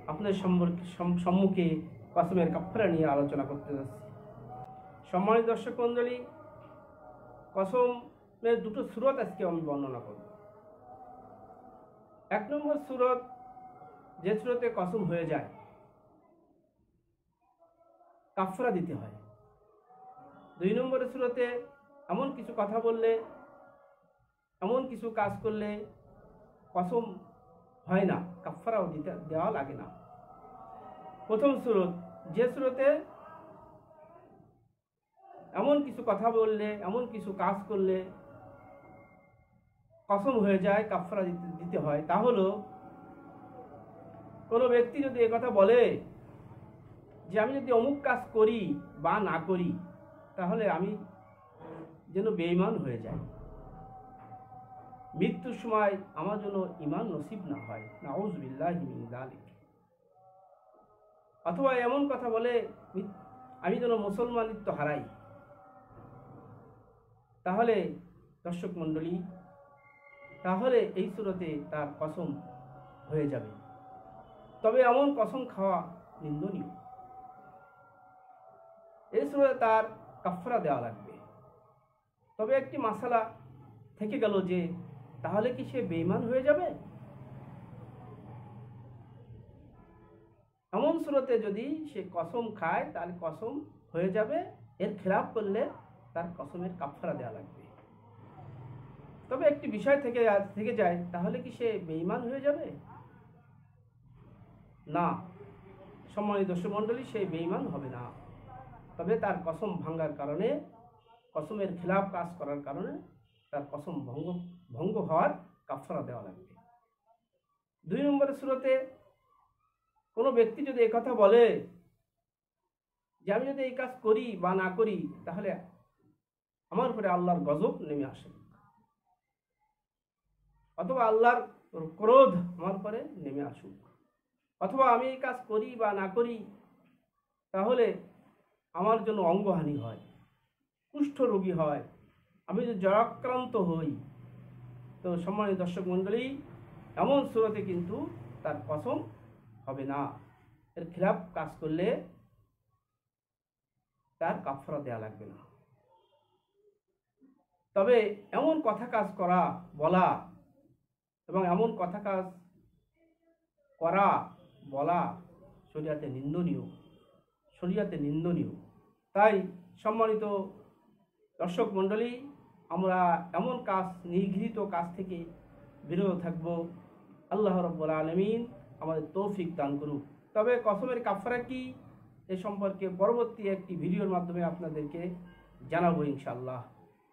আপনাদের সম্মুখে কসমের কাফারা নিয়ে আলোচনা করতে যাচ্ছি। সম্মানিত দর্শক মণ্ডলী, কসমের দুটো সূরত আজকে আমি বর্ণনা করব। 1 নম্বর সূরত, যে সূরতে কসম হয়ে যায় কাফারা দিতে হয়। 2 নম্বরের সূরতে এমন কিছু কথা বললে, এমন কিছু কাজ করলে কসম হয় না, কাফারাও দেওয়া লাগে না। প্রথম সূরত, যে সূরতে এমন কিছু কথা বললে, এমন কিছু কাজ করলে কসম হয়ে যায়, কাফারা দিতে হয়, তা হলো কোনো ব্যক্তি যদি এই কথা বলে যে আমি যদি অমুক কাজ করি বা না করি তাহলে আমি যেন বেঈমান হয়ে যাই, মৃত্যুর সময় আমার জন্য ঈমান নসিব না হয়, নাউযু বিল্লাহি মিন যালিক। অথবা এমন কথা বলে আমি যেন মুসলমানিত্ব হারাই, তাহলে দর্শক মণ্ডলী, তাহলে এই সূরতে তার কসম হয়ে যাবে। তবে এমন কসম খাওয়া নিন্দনীয়। এই সূরতে তার কাফারা দেওয়া লাগবে। তবে একটি মাসালা থেকে গেল যে তাহলে কি সে বেঈমান হয়ে যাবে? এমন সূরতে যদি সে কসম খায় তাহলে কসম হয়ে যাবে, এর খেলাফ করলে তার কসমের কাফারা দেওয়া লাগবে। তবে একটি বিষয় থেকে যায়, তাহলে কি সে বেঈমান হয়ে যাবে? না, সম্মানিত দর্শক মণ্ডলী, সে বেঈমান হবে না। তবে তার কসম ভাঙার কারণে, কসমের খেলাফ কাজ করার কারণে তার কসম ভঙ্গ হওয়ার কাফারা দেওয়া লাগবে। 2 নম্বরের সূরতে কোনো ব্যক্তি যদি এই কথা বলে যে আমি যদি এই কাজ করি বা না করি তাহলে আমার উপরে আল্লাহর গজব নেমে আসে, অথবা আল্লাহর ক্রোধ আমার উপরে নেমে আসুক, অথবা আমি এই কাজ করি বা না করি তাহলে আমার জন্য অঙ্গহানি হয়, কুষ্ঠ রোগী হয়, আমি যদি জ্বরাক্রান্ত হই, তো সম্মানিত দর্শক মণ্ডলী, এমন সূরতে কিন্তু তার কসম হবে না। এর খেলাফ কাজ করলে তার কাফারা দেওয়া লাগবে না। তবে এমন কথা কাজ করা, বলা এবং এমন কথা কাজ করা, বলা শরীয়তে নিন্দনীয়। তাই সম্মানিত দর্শক মণ্ডলী, আমরা এমন কাজ, নিগৃহীত কাজ থেকে বিরত থাকব। আল্লাহ রাব্বুল আলামিন আমাদের তৌফিক দান করুক। তবে কসমের কাফারা কি, এ সম্পর্কে পরবর্তী একটি ভিডিওর মাধ্যমে আপনাদেরকে জানাবো ইনশাআল্লাহ।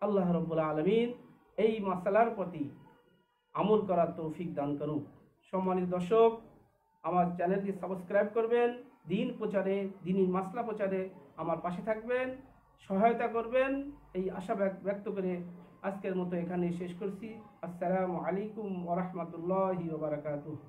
আল্লাহ রাব্বুল আলামিন এই মাসালার প্রতি আমল করার তৌফিক দান করুক। সম্মানিত দর্শক, আমার চ্যানেলটি সাবস্ক্রাইব করবেন, দিন প্রচারে, দ্বীনি মাসলা প্রচারে আমার পাশে থাকবেন, সহায়তা করবেন, এই আশা ব্যক্ত করে আজকের মতো এখানে শেষ করছি। আসসালামু আলাইকুম ওয়া রাহমাতুল্লাহি ওয়া বারাকাতুহু।